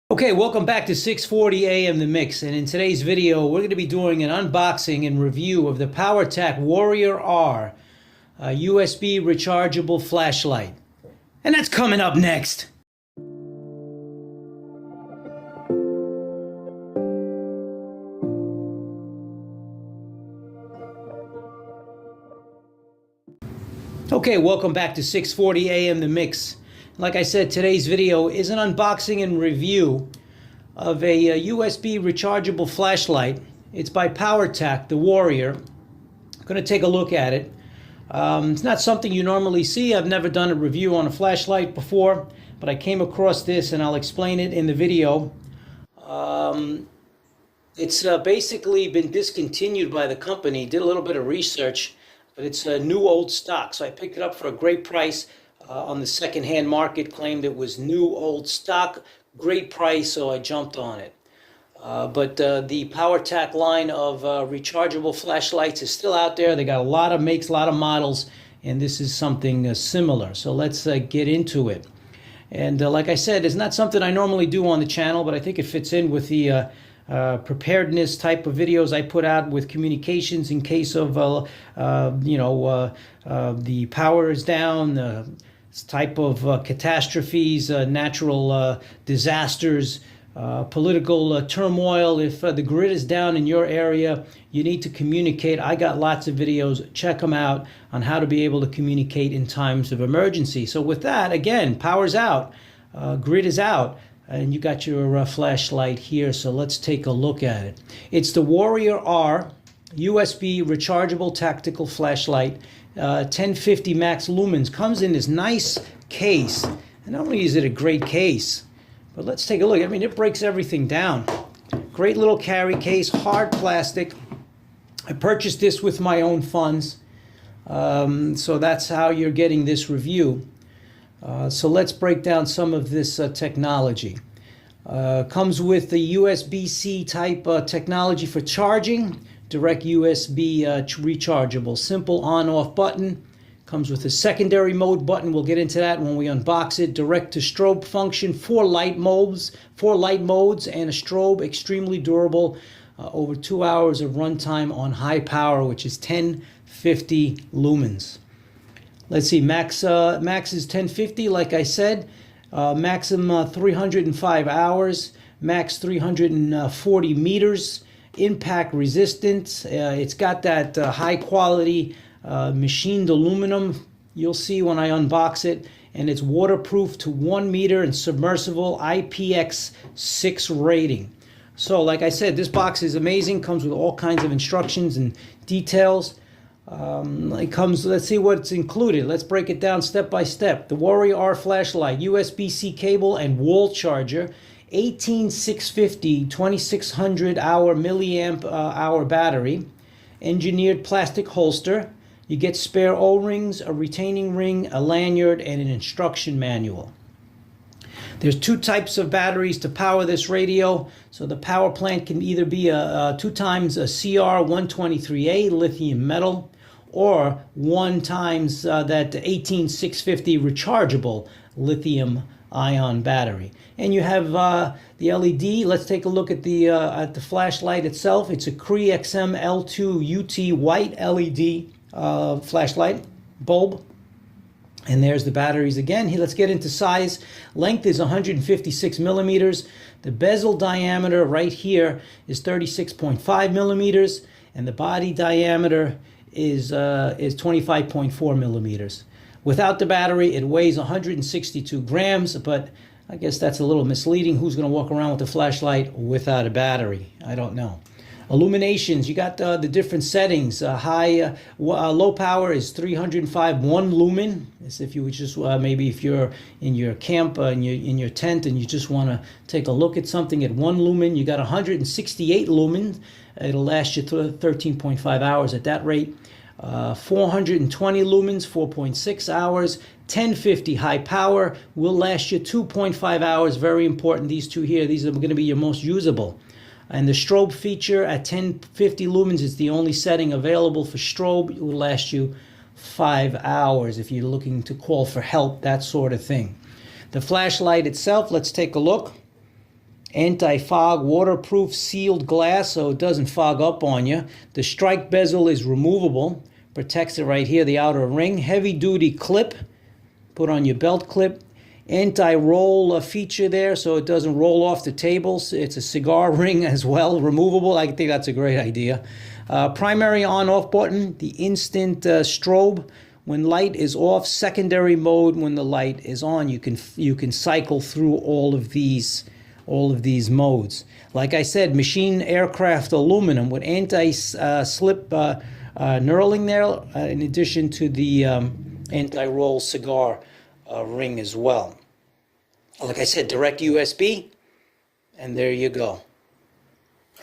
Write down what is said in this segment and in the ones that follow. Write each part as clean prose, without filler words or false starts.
Okay, welcome back to 640 AM The Mix, and in today's video we're going to be doing an unboxing and review of the PowerTac Warrior R, a USB rechargeable flashlight. And that's coming up next. Okay, welcome back to 640 AM The Mix. Like I said, today's video is an unboxing and review of a USB rechargeable flashlight. It's by PowerTac, the Warrior. I'm going to take a look at it. It's not something you normally see. I've never done a review on a flashlight before, but I came across this and I'll explain it in the video. It's basically been discontinued by the company. Did a little bit of research, but it's a new old stock. So I picked it up for a great price. On the second-hand market, claimed it was new old stock, great price, so I jumped on it. But the PowerTac line of rechargeable flashlights is still out there. They got a lot of makes, a lot of models, and this is something similar. So let's get into it. And like I said, it's not something I normally do on the channel, but I think it fits in with the preparedness type of videos I put out with communications in case of, the power is down, type of catastrophes, natural disasters, political turmoil. If the grid is down in your area, you need to communicate. I got lots of videos. Check them out on how to be able to communicate in times of emergency. So with that, again, power's out, grid is out, and you got your flashlight here. So let's take a look at it. It's the Warrior R USB rechargeable tactical flashlight. 1050 max lumens. Comes in this nice case, and not only is it a great case, but let's take a look. I mean, it breaks everything down. Great little carry case, hard plastic. I purchased this with my own funds, so that's how you're getting this review. So let's break down some of this technology. Comes with the USB-C type technology for charging. Direct USB rechargeable, simple on-off button. Comes with a secondary mode button. We'll get into that when we unbox it. Direct to strobe function, four light modes, and a strobe. Extremely durable. Over 2 hours of runtime on high power, which is 1050 lumens. Let's see, max is 1050, like I said. Maximum 305 hours. Max 340 meters. Impact resistance. It's got that high quality machined aluminum. You'll see when I unbox it, and it's waterproof to 1 meter and submersible IPX6 rating. So like I said, this box is amazing. Comes with all kinds of instructions and details. Let's see what's included. Let's break it down step by step. The Warrior R flashlight, USB-C cable and wall charger. 18650 2600 hour milliamp hour battery, engineered plastic holster. You get spare O-rings, a retaining ring, a lanyard, and an instruction manual. There's two types of batteries to power this radio. So the power plant can either be a 2 times a CR123A lithium metal, or 1 times that 18650 rechargeable lithium ion battery. And you have the LED. Let's take a look at the flashlight itself. It's a Cree XM L2 UT white LED flashlight bulb. And there's the batteries again. Here, let's get into size. Length is 156 millimeters. The bezel diameter right here is 36.5 millimeters, and the body diameter is 25.4 millimeters. Without the battery, it weighs 162 grams, but I guess that's a little misleading. Who's going to walk around with a flashlight without a battery? I don't know. Illuminations, you got the different settings. Low power is 305 1 lumen. As if you would just maybe if you're in your camp in your tent and you just want to take a look at something at 1 lumen. You got 168 lumens. It'll last you 13.5 hours at that rate. 420 lumens, 4.6 hours. 1050 high power will last you 2.5 hours. Very important. These two here, these are going to be your most usable. And the strobe feature at 1050 lumens is the only setting available for strobe. It will last you 5 hours if you're looking to call for help, that sort of thing. The flashlight itself, let's take a look. Anti-fog, waterproof, sealed glass so it doesn't fog up on you. The strike bezel is removable, protects it right here, the outer ring. Heavy-duty clip, put on your belt clip. Anti-roll feature there so it doesn't roll off the tables. It's a cigar ring as well, removable. I think that's a great idea. Primary on-off button, the instant strobe when light is off. Secondary mode when the light is on. You can cycle through all of these modes. Like I said, machine aircraft aluminum with anti-slip knurling there, in addition to the anti-roll cigar ring as well. Like I said, direct USB, and there you go.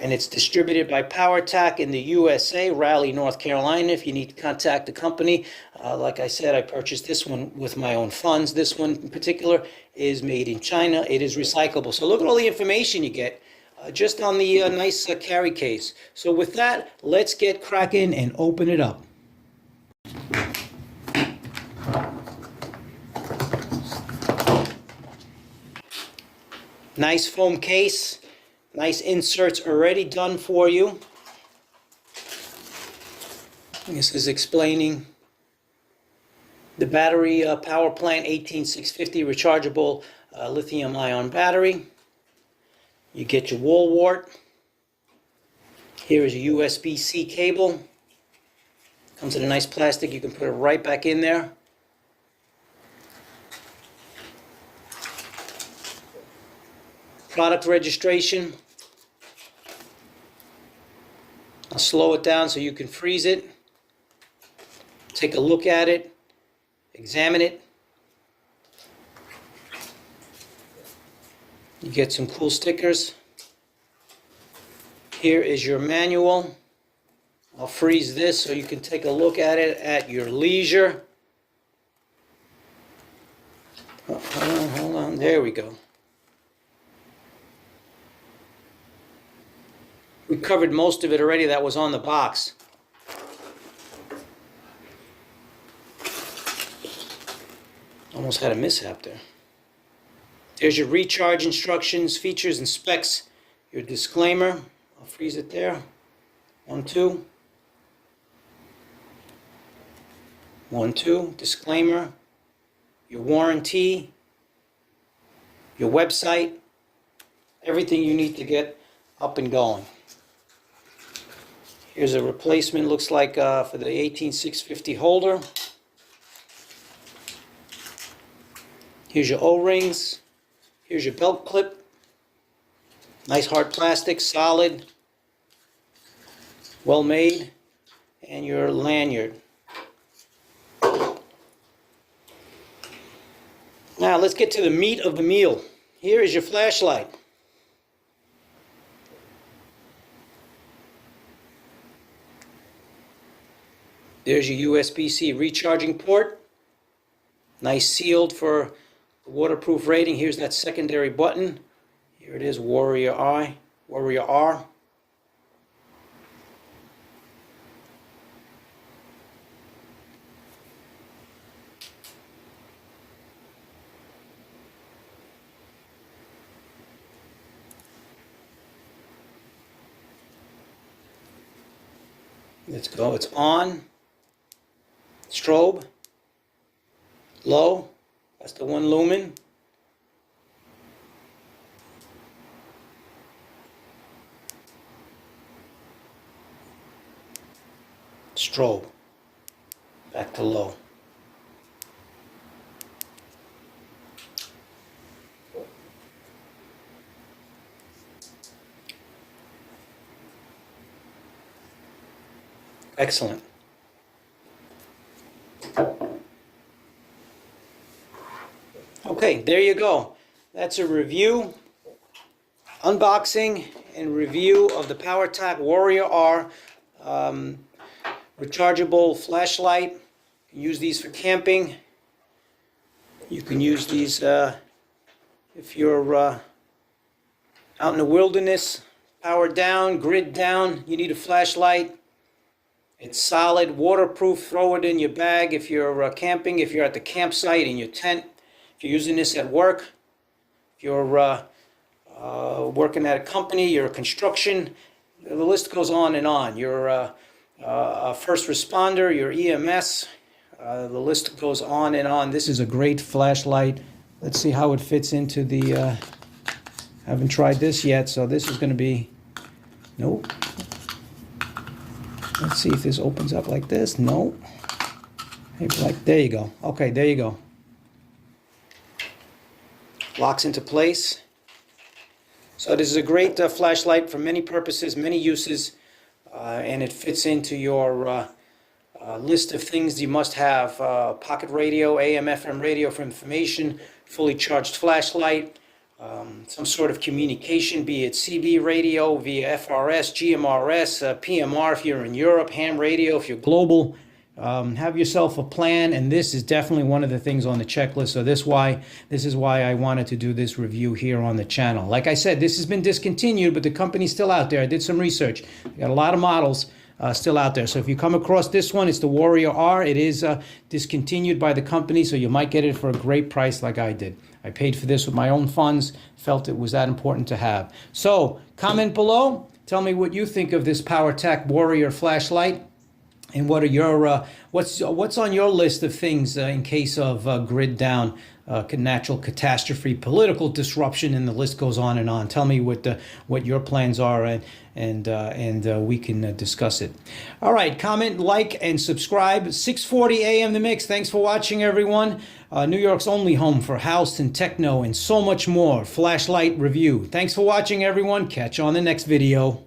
And it's distributed by PowerTac in the USA, Raleigh, North Carolina. If you need to contact the company, like I said, I purchased this one with my own funds. This one in particular is made in China. It is recyclable. So look at all the information you get just on the nice carry case. So with that, let's get cracking and open it up. Nice foam case. Nice inserts already done for you. This is explaining the battery power plant 18650 rechargeable lithium ion battery. You get your wall wart. Here is a USB-C cable. Comes in a nice plastic. You can put it right back in there. Product registration. I'll slow it down so you can freeze it. Take a look at it. Examine it. You get some cool stickers. Here is your manual. I'll freeze this so you can take a look at it at your leisure. Oh, hold on. There we go. We covered most of it already that was on the box. Almost had a mishap there. There's your recharge instructions, features, and specs. Your disclaimer. I'll freeze it there. 1, 2. 1, 2. Disclaimer. Your warranty. Your website. Everything you need to get up and going. Here's a replacement, looks like for the 18650 holder. Here's your O-rings. Here's your belt clip. Nice hard plastic, solid, well made. And your lanyard. Now let's get to the meat of the meal. Here is your flashlight. There's your USB-C recharging port. Nice sealed for the waterproof rating. Here's that secondary button. Here it is, Warrior R. Let's go. It's on. Strobe, low, that's the 1 lumen. Strobe, back to low. Excellent. Okay, there you go. That's a review, unboxing, and review of the PowerTac Warrior R rechargeable flashlight. You can use these for camping. You can use these if you're out in the wilderness, power down, grid down, you need a flashlight. It's solid, waterproof. Throw it in your bag if you're camping, if you're at the campsite, in your tent. If you're using this at work, if you're working at a company, you're a construction, the list goes on and on. You're a first responder, you're EMS, the list goes on and on. This is a great flashlight. Let's see how it fits into the, haven't tried this yet, so this is going to be, nope. Let's see if this opens up like this. No. Maybe like, there you go. Okay, there you go. Locks into place. So this is a great flashlight for many purposes, many uses, and it fits into your list of things you must have. Pocket radio, AM, FM radio for information, fully charged flashlight, some sort of communication, be it CB radio via FRS, GMRS, PMR if you're in Europe, ham radio if you're global. Have yourself a plan, and this is definitely one of the things on the checklist. So this is why I wanted to do this review here on the channel. Like I said, this has been discontinued, but the company's still out there. I did some research. I got a lot of models still out there. So if you come across this one, it's the Warrior R. It is discontinued by the company, so you might get it for a great price like I did. I paid for this with my own funds, felt it was that important to have. So comment below. Tell me what you think of this PowerTac Warrior flashlight. And what are your what's on your list of things in case of grid down, natural catastrophe, political disruption, and the list goes on and on. Tell me what your plans are, and we can discuss it. All right, comment, like, and subscribe. 6:40 a.m. The Mix. Thanks for watching, everyone. New York's only home for house and techno and so much more. Flashlight review. Thanks for watching, everyone. Catch you on the next video.